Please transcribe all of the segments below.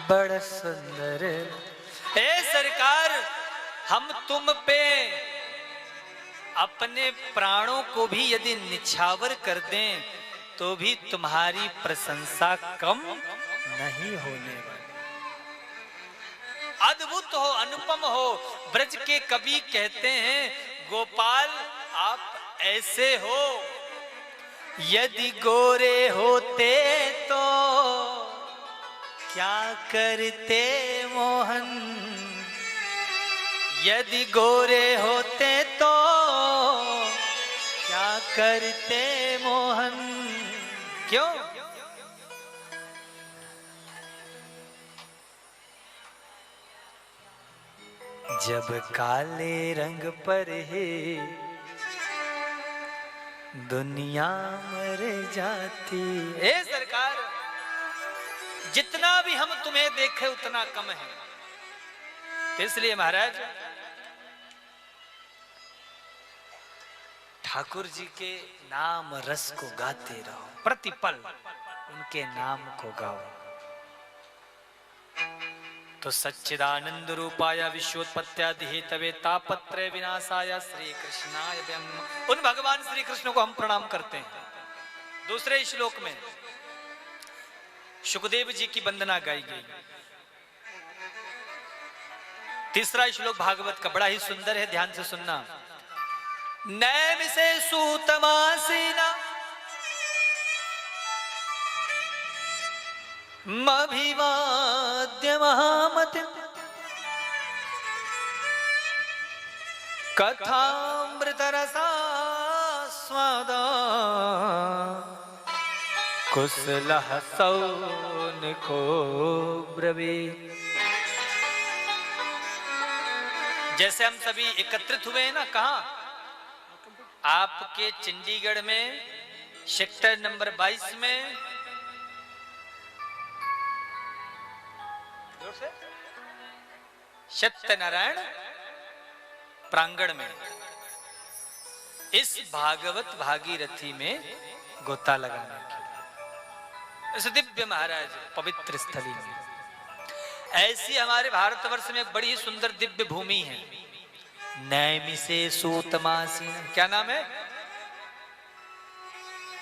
बड़ा सुंदर। ए सरकार, हम तुम पे अपने प्राणों को भी यदि निछावर कर दें तो भी तुम्हारी प्रशंसा कम नहीं होने वाली। अद्भुत हो, अनुपम हो। ब्रज के कवि कहते हैं, गोपाल आप ऐसे हो, यदि गोरे होते तो क्या करते मोहन, यदि गोरे होते तो क्या करते मोहन। क्यों? जब काले रंग पर है दुनिया मर जाती। ए सरकार, जितना भी हम तुम्हें देखे उतना कम है। इसलिए महाराज ठाकुर जी के नाम रस को गाते रहो, प्रतिपल उनके नाम को गाओ। तो सच्चिदानंद रूपाय विश्वोत्पत्त्यादि हेतवे तापत्रय विनाशाय श्री कृष्णाय वयम्। उन भगवान श्री कृष्ण को हम प्रणाम करते हैं। दूसरे श्लोक में सुखदेव जी की वंदना गाई गई। तीसरा श्लोक भागवत का बड़ा ही सुंदर है, ध्यान से सुनना। नैम से सूतमासीना मभिवाद्य महामति कथामृत रसा स्वादा कुशलः सौनिको ब्रवीत्। जैसे हम सभी एकत्रित हुए हैं ना, कहाँ? आपके चंडीगढ़ में सेक्टर नंबर 22 में सत्यनारायण प्रांगण में इस भागवत भागीरथी में गोता लगाने के इस दिव्य महाराज पवित्र स्थली में। ऐसी हमारे भारतवर्ष में एक बड़ी सुंदर दिव्य भूमि है, नैमिषे सूतमासीन। क्या नाम है?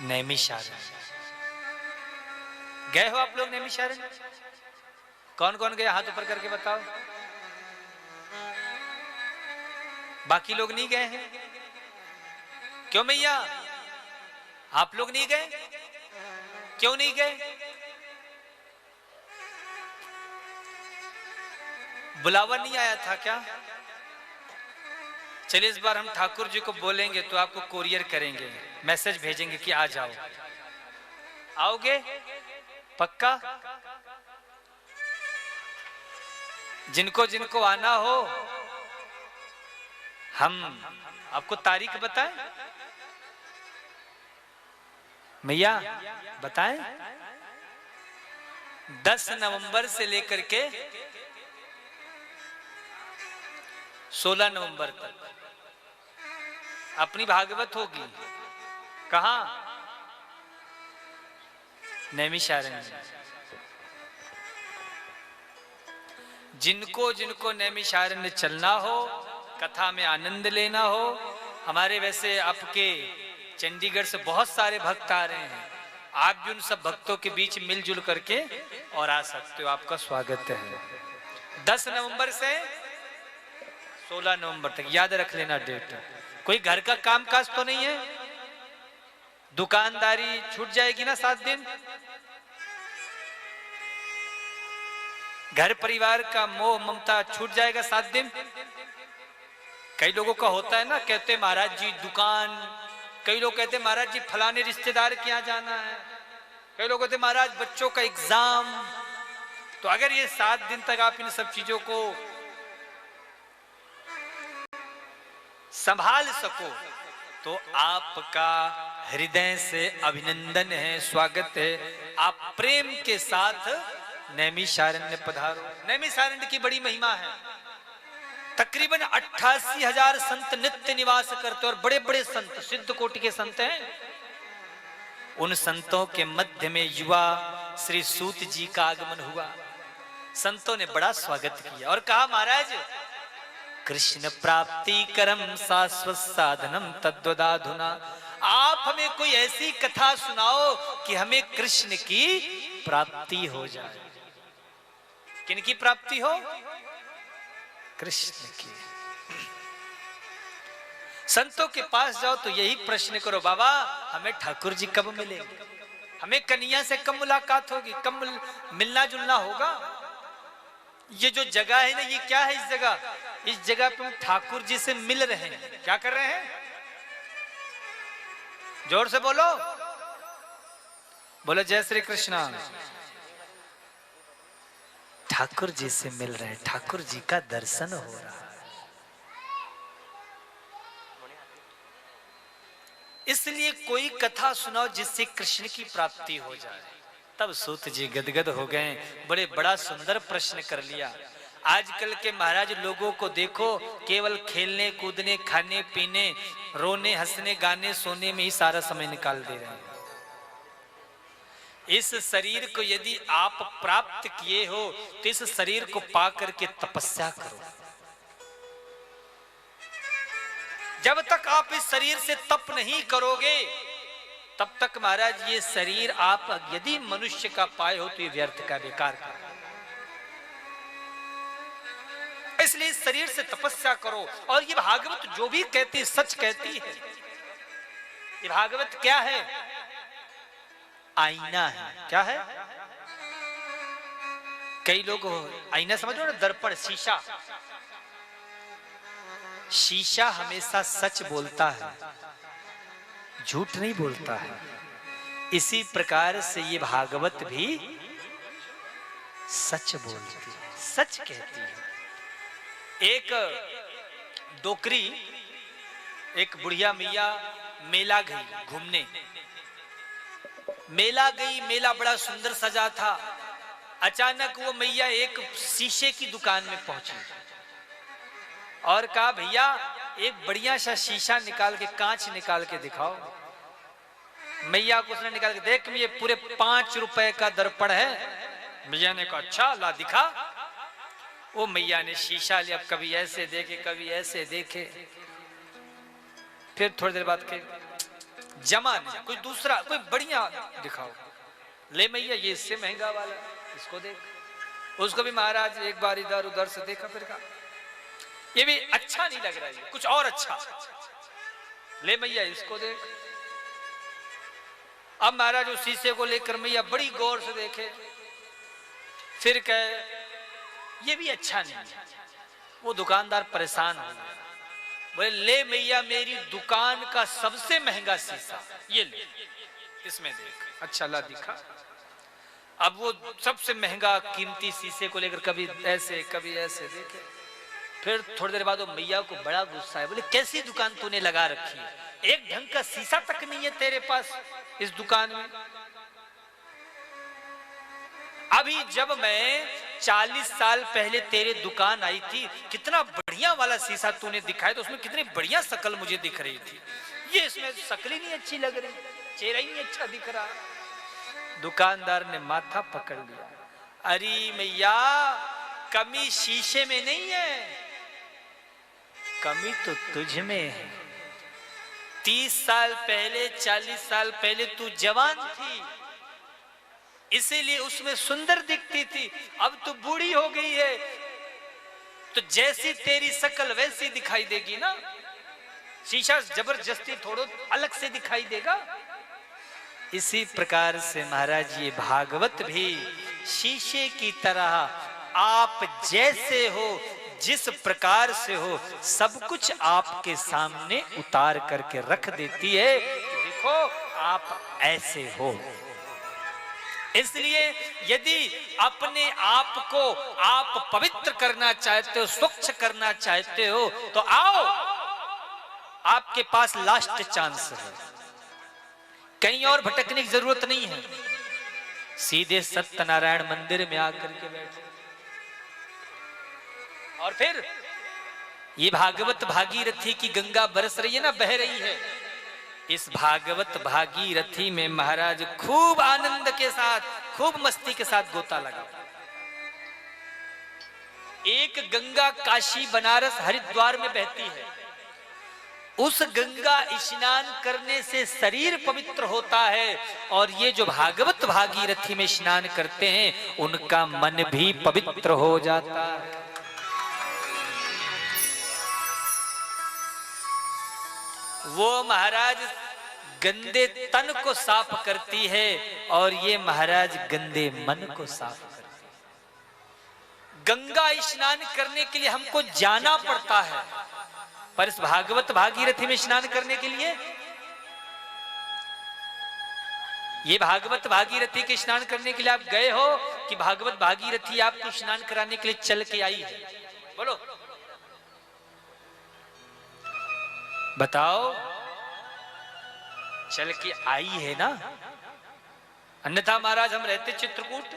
नैमिषारण्य। गए हो आप लोग नैमिषारण्य? कौन कौन गए? हाथ ऊपर करके बताओ। बाकी लोग नहीं गए हैं? क्यों मैया, आप लोग नहीं गए? क्यों नहीं गए? बुलावा नहीं आया था क्या? चलिए इस बार हम ठाकुर जी को बोलेंगे तो आपको कोरियर करेंगे, मैसेज भेजेंगे कि आ जाओ। आओगे पक्का? जिनको जिनको आना हो हम आपको तारीख बताएं? मैया बताएं? 10 नवंबर से लेकर के 16 नवंबर तक अपनी भागवत होगी। कहां? नैमिषारण्य। जिनको जिनको नैमिषारण्य चलना हो, कथा में आनंद लेना हो, हमारे वैसे आपके चंडीगढ़ से बहुत सारे भक्त आ रहे हैं, आप भी उन सब भक्तों के बीच मिलजुल करके और आ सकते हो। आपका स्वागत है। 10 नवंबर से 16 नवंबर तक याद रख लेना डेट। कोई घर का कामकाज तो नहीं है? दुकानदारी छूट जाएगी ना 7 दिन? घर परिवार का मोह ममता छूट जाएगा 7 दिन? कई लोगों का होता है ना, कहते महाराज जी दुकान, कई लोग कहते महाराज जी फलाने रिश्तेदार के यहाँ जाना है, कई लोग कहते महाराज बच्चों का एग्जाम। तो अगर ये 7 दिन तक आप इन सब चीजों को संभाल सको तो आपका हृदय से अभिनंदन है, स्वागत है। आप प्रेम के साथ नैमिषारण्य पधारो। नैमिषारण्य की बड़ी महिमा है। तकरीबन 88,000 संत नित्य निवास करते और बड़े बड़े संत, सिद्ध कोटि के संत हैं। उन संतों के मध्य में युवा श्री सूत जी का आगमन हुआ। संतों ने बड़ा स्वागत किया और कहा महाराज कृष्ण प्राप्ति करम शाश्वत साधनम तद्वदाधुना, आप हमें कोई ऐसी कथा सुनाओ कि हमें कृष्ण की प्राप्ति हो जाए। किनकी प्राप्ति हो? कृष्ण की। संतों के पास जाओ तो यही प्रश्न करो, बाबा हमें ठाकुर जी कब मिलेंगे, हमें कन्हैया से कब मुलाकात होगी, कब मिलना जुलना होगा। ये जो जगह है ना, ये क्या है? इस जगह पे हम ठाकुर जी से मिल रहे हैं। क्या कर रहे हैं? जोर से बोलो, बोलो जय श्री कृष्णा। ठाकुर जी से मिल रहे हैं, ठाकुर जी का दर्शन हो रहा है। इसलिए कोई कथा सुनाओ जिससे कृष्ण की प्राप्ति हो जाए। तब सूत जी गदगद हो गए, बड़े बड़ा सुंदर प्रश्न कर लिया। आजकल के महाराज लोगों को देखो, केवल खेलने कूदने खाने पीने रोने हंसने गाने सोने में ही सारा समय निकाल दे रहे हैं। इस शरीर को यदि आप प्राप्त किए हो तो इस शरीर को पा करके तपस्या करो। जब तक आप इस शरीर से तप नहीं करोगे तब तक महाराज ये शरीर आप यदि मनुष्य का पाए हो तो ये व्यर्थ का, बेकार का। इसलिए इस शरीर से तपस्या करो। और ये भागवत जो भी कहती है सच कहती है। ये भागवत क्या है? आईना है। क्या है? कई लोग आईना समझो ना, दर्पण, शीशा। शीशा हमेशा सच बोलता है, झूठ नहीं बोलता है। इसी प्रकार से ये भागवत भी सच बोलती है, सच कहती है। एक डोकरी, एक बुढ़िया मैया मेला गई घूमने। मेला गई, मेला बड़ा सुंदर सजा था। अचानक वो मैया एक शीशे की दुकान में पहुंची और कहा, भैया एक बढ़िया सा शीशा निकाल के, कांच निकाल के दिखाओ। मैया को उसने निकाल के, देख ये पूरे 5 रुपए का दर्पण है। मैया ने कहा अच्छा ला दिखा। वो मैया ने शीशा लिया, कभी ऐसे देखे कभी ऐसे देखे। फिर थोड़ी देर बाद के, जमा नहीं, कोई दूसरा कोई बढ़िया दिखाओ। ले मैया ये इससे महंगा वाला, इसको देख। उसको भी महाराज एक बार इधर उधर से देखा, फिर कहा ये भी अच्छा नहीं लग रहा है, कुछ और अच्छा। ले मैया इसको देख। अब महाराज उस शीशे को लेकर मैया बड़ी गौर से देखे, फिर कहे ये भी अच्छा नहीं है। वो दुकानदार परेशान हो गया, बोले ले मैया मेरी दुकान का सबसे महंगा शीशा ये ले, इसमें देख। अच्छा ला दिखा। अब वो सबसे महंगा कीमती शीशे को लेकर कभी ऐसे कभी ऐसे देखे। फिर थोड़ी देर बाद वो मैया को बड़ा गुस्सा है, बोले कैसी दुकान तूने लगा रखी है, एक ढंग का शीशा तक नहीं है तेरे पास इस दुकान में। अभी जब मैं 40 साल पहले तेरे दुकान आई थी, कितना बढ़िया वाला शीशा तूने दिखाया, तो उसमें कितनी बढ़िया शकल मुझे दिख रही थी। ये इसमें शकल ही नहीं अच्छी लग रही, चेहरा ही नहीं अच्छा दिख रहा। दुकानदार ने माथा पकड़ लिया, अरे मैया कमी शीशे में नहीं है, कमी तो तुझ में है। 30 साल पहले 40 साल पहले तू जवान थी, इसीलिए उसमें सुंदर दिखती थी। अब तो बूढ़ी हो गई है, तो जैसी तेरी शक्ल वैसी दिखाई देगी ना। शीशा जबरदस्ती थोड़ा अलग से दिखाई देगा। इसी प्रकार से महाराज ये भागवत भी शीशे की तरह आप जैसे हो, जिस प्रकार से हो, सब कुछ आपके सामने उतार करके रख देती है कि देखो आप ऐसे हो। इसलिए यदि अपने आप को आप पवित्र करना चाहते हो, स्वच्छ करना चाहते हो, तो आओ, आपके पास लास्ट चांस है। कहीं और भटकने की जरूरत नहीं है, सीधे सत्यनारायण मंदिर में आकर के बैठो। और फिर ये भागवत भागीरथी की गंगा बरस रही है ना, बह रही है। इस भागवत भागीरथी में महाराज खूब आनंद के साथ, खूब मस्ती के साथ गोता लगा। एक गंगा काशी बनारस हरिद्वार में बहती है। उस गंगा स्नान करने से शरीर पवित्र होता है, और ये जो भागवत भागीरथी में स्नान करते हैं उनका मन भी पवित्र हो जाता है। वो महाराज गंदे तन को साफ करती है और ये महाराज गंदे मन को साफ करती है। गंगा स्नान करने के लिए हमको जाना पड़ता है, पर इस भागवत भागीरथी में स्नान करने के लिए, ये भागवत भागीरथी के स्नान करने के लिए आप गए हो कि भागवत भागीरथी आपको स्नान कराने के लिए चल के आई है? बोलो बताओ, चल के आई है ना? अन्यथा महाराज हम रहते चित्रकूट,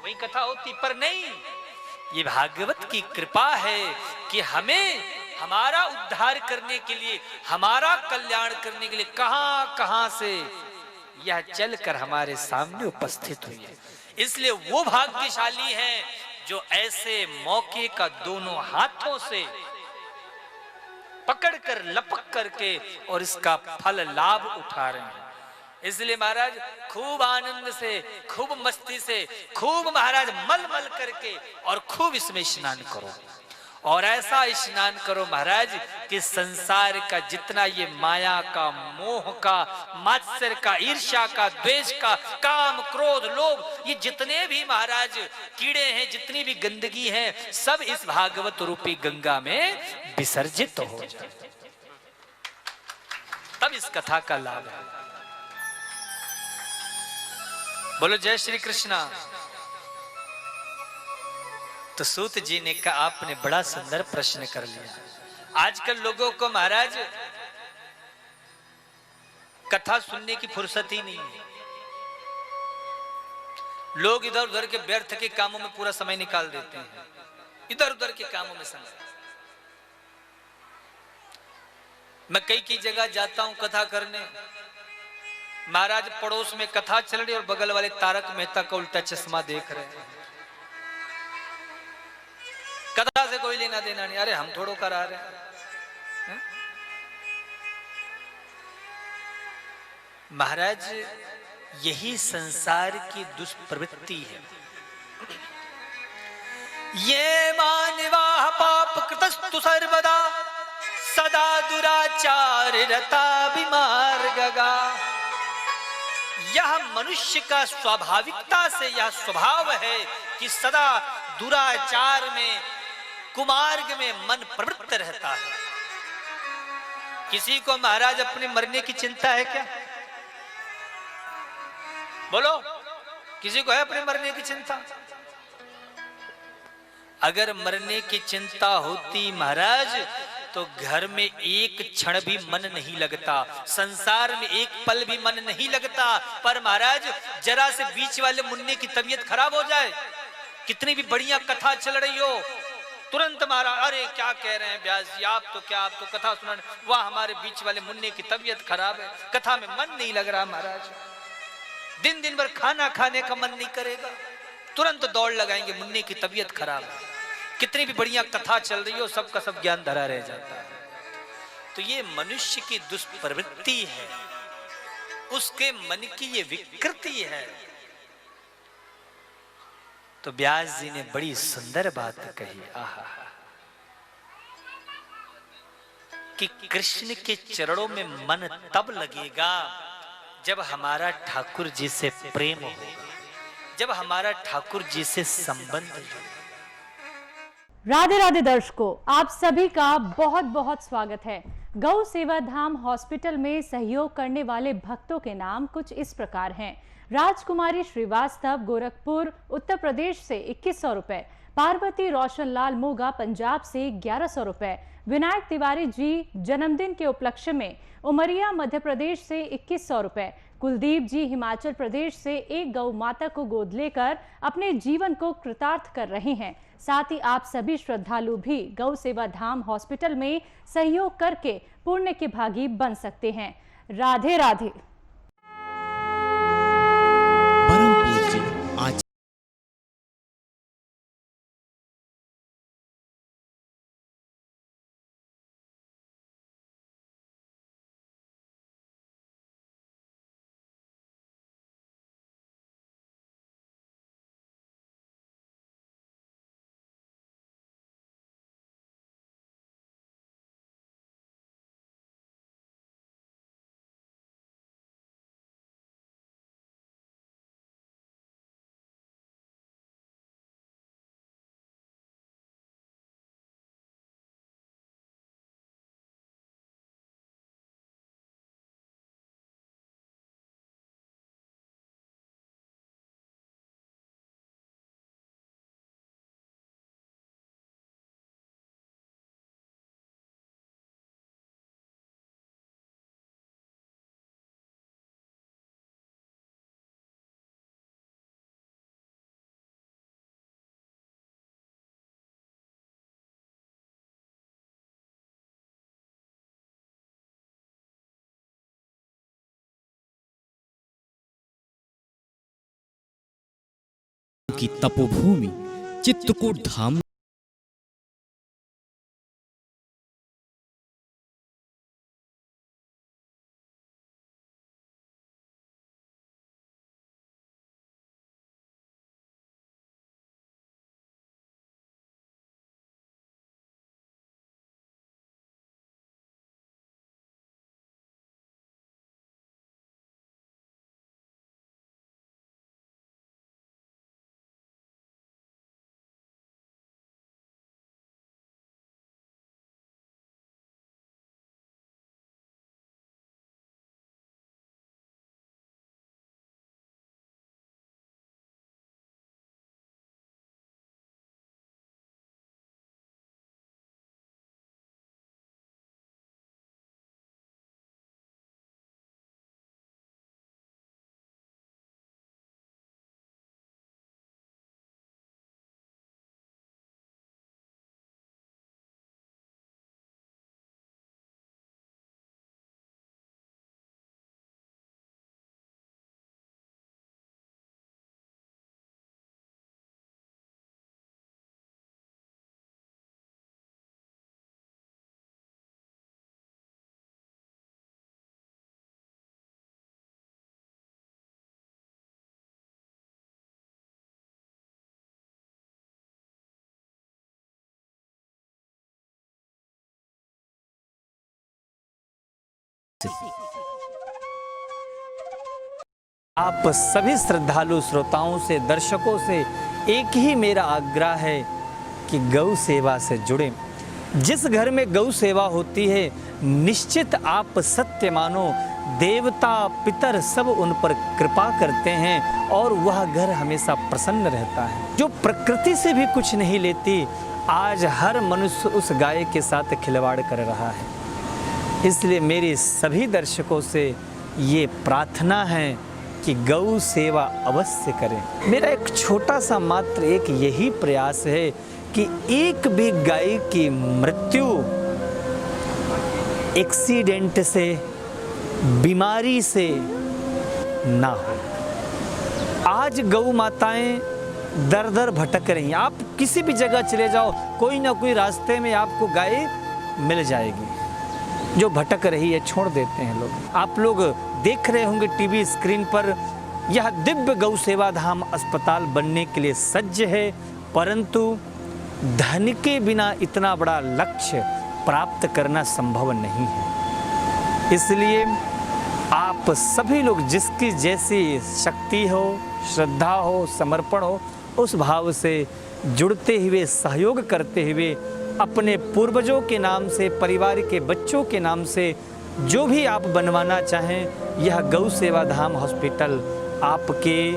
वही कथा होती, पर नहीं, ये भागवत की कृपा है कि हमें हमारा उद्धार करने के लिए, हमारा कल्याण करने के लिए कहां कहां से यह चलकर हमारे सामने उपस्थित हुई है। इसलिए वो भाग्यशाली हैं जो ऐसे मौके का दोनों हाथों से पकड़कर लपक करके और इसका फल लाभ उठा रहे हैं। इसलिए महाराज खूब आनंद से, खूब मस्ती से, खूब महाराज मल मल करके और खूब इसमें स्नान करो, और ऐसा स्नान करो महाराज कि संसार का जितना ये माया का, मोह का, मात्सर्य का, ईर्ष्या का, द्वेष का, काम, क्रोध, लोभ, ये जितने भी महाराज कीड़े हैं, जितनी भी गंदगी है, सब इस भागवत रूपी गंगा में विसर्जित हो जाए। तब इस कथा का लाभ है। बोलो जय श्री कृष्णा। तो सूत जी ने कहा आपने बड़ा सुंदर प्रश्न कर लिया। आजकल लोगों को महाराज कथा सुनने की फुर्सत ही नहीं है। लोग इधर उधर के व्यर्थ के कामों में पूरा समय निकाल देते हैं, इधर उधर के कामों में समय। मैं कई जगह जाता हूं कथा करने, महाराज पड़ोस में कथा चल रही और बगल वाले तारक मेहता का उल्टा चश्मा देख रहे हैं। कथा से कोई लेना देना नहीं, अरे हम थोड़ो करा रहे हैं। महाराज यही संसार की दुष्प्रवृत्ति है। ये मानवा पाप कृतस्तु सर्वदा सदा दुराचार रता विमार्गगा। यह मनुष्य का स्वाभाविकता से यह स्वभाव है कि सदा दुराचार में, कुमार्ग में मन प्रवृत्त रहता है। किसी को महाराज अपने मरने की चिंता है क्या? बोलो, किसी को है अपने मरने की चिंता? अगर मरने की चिंता होती महाराज तो घर में एक क्षण भी मन नहीं लगता, संसार में एक पल भी मन नहीं लगता। पर महाराज जरा से बीच वाले मुन्ने की तबीयत खराब हो जाए, कितनी भी बढ़िया कथा चल रही हो, तुरंत महाराज अरे क्या कह रहे हैं व्यास जी, आप तो क्या, आप तो कथा सुनाने, वह हमारे बीच वाले मुन्ने की तबीयत खराब है, कथा में मन नहीं लग रहा महाराज, दिन दिन भर खाना खाने का मन नहीं करेगा, तुरंत दौड़ लगाएंगे, मुन्ने की तबीयत खराब है। कितनी भी बढ़िया कथा चल रही हो, सबका सब ज्ञान धरा रह जाता है। तो ये मनुष्य की दुष्प्रवृत्ति है, उसके मन की ये विकृति है। तो व्यास जी ने बड़ी सुंदर बात कही, आहा, कि कृष्ण के चरणों में मन तब लगेगा जब हमारा ठाकुर जी से प्रेम होगा, जब हमारा ठाकुर जी से संबंध होगा। राधे राधे दर्शकों, आप सभी का बहुत बहुत स्वागत है। गौ सेवा धाम हॉस्पिटल में सहयोग करने वाले भक्तों के नाम कुछ इस प्रकार हैं। राजकुमारी श्रीवास्तव गोरखपुर उत्तर प्रदेश से 2100 रुपए, पार्वती रोशनलाल मोगा पंजाब से 1100 रुपए, विनायक तिवारी जी जन्मदिन के उपलक्ष्य में उमरिया मध्य प्रदेश से 2100 रुपए, कुलदीप जी हिमाचल प्रदेश से एक गौ माता को गोद लेकर अपने जीवन को कृतार्थ कर रहे हैं। साथ ही आप सभी श्रद्धालु भी गौ सेवा धाम हॉस्पिटल में सहयोग करके पुण्य के भागी बन सकते हैं। राधे राधे। की तपोभूमि चित्रकूट धाम आप सभी श्रद्धालु श्रोताओं से, दर्शकों से एक ही मेरा आग्रह है कि गौ सेवा से जुड़ें। जिस घर में गौ सेवा होती है, निश्चित आप सत्य मानो देवता पितर सब उन पर कृपा करते हैं और वह घर हमेशा प्रसन्न रहता है। जो प्रकृति से भी कुछ नहीं लेती, आज हर मनुष्य उस गाय के साथ खिलवाड़ कर रहा है। इसलिए मेरे सभी दर्शकों से ये प्रार्थना है कि गौ सेवा अवश्य करें। मेरा एक छोटा सा मात्र एक यही प्रयास है कि एक भी गाय की मृत्यु एक्सीडेंट से, बीमारी से ना हो। आज गौ माताएं दर दर भटक रही हैं। आप किसी भी जगह चले जाओ, कोई ना कोई रास्ते में आपको गाय मिल जाएगी। जो भटक रही है, छोड़ देते हैं लोग। आप लोग देख रहे होंगे टीवी स्क्रीन पर, यह दिव्य गौ सेवा धाम अस्पताल बनने के लिए सज्ज है, परंतु धन के बिना इतना बड़ा लक्ष्य प्राप्त करना संभव नहीं है। इसलिए आप सभी लोग जिसकी जैसी शक्ति हो, श्रद्धा हो, समर्पण हो, उस भाव से जुड़ते हुए, सहयोग करते हुए अपने पूर्वजों के नाम से, परिवार के बच्चों के नाम से जो भी आप बनवाना चाहें, यह गौ सेवा धाम हॉस्पिटल आपके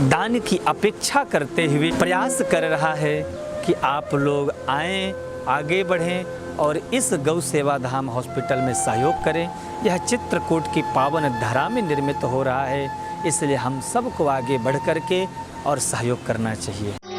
दान की अपेक्षा करते हुए प्रयास कर रहा है कि आप लोग आएं, आगे बढ़ें और इस गौ सेवा धाम हॉस्पिटल में सहयोग करें। यह चित्रकूट की पावन धरा में निर्मित हो रहा है, इसलिए हम सबको आगे बढ़ कर के और सहयोग करना चाहिए।